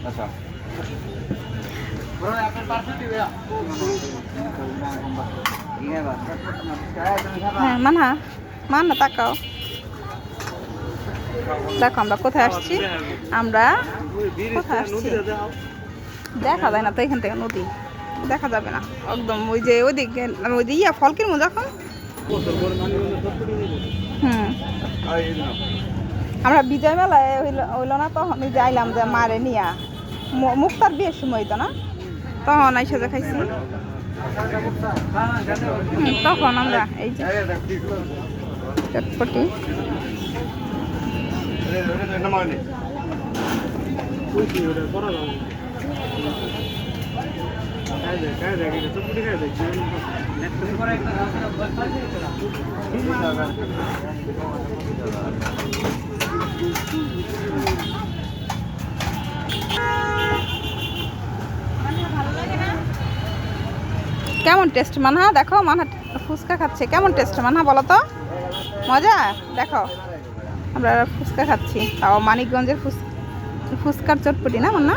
আচ্ছা হ্যাঁ মানহা মান না তাকাও দেখো আমরা কোথায় আসছি আমরা কোথায় আসছি দেখা যায় না তো এখান থেকে নদী দেখা যাবে না একদম ওই যে ওইদিকে ওই যে ফলকের মো যখন আমরা বিজয় মেলায় হইলো না তখন ওই যে আইলাম যে মারে নিয়া মুক্তার বিয়ের সময় তো না তখন আইসা যে খাইছি তখন আমরা এই যে চটপটি কেমন টেস্ট মানহা দেখো মানহা ফুচকা খাচ্ছে কেমন টেস্ট মানহা বলো তো মজা দেখো আমরা ফুচকা খাচ্ছি তাও মানিকগঞ্জের ফুচকার চটপটি না মান্না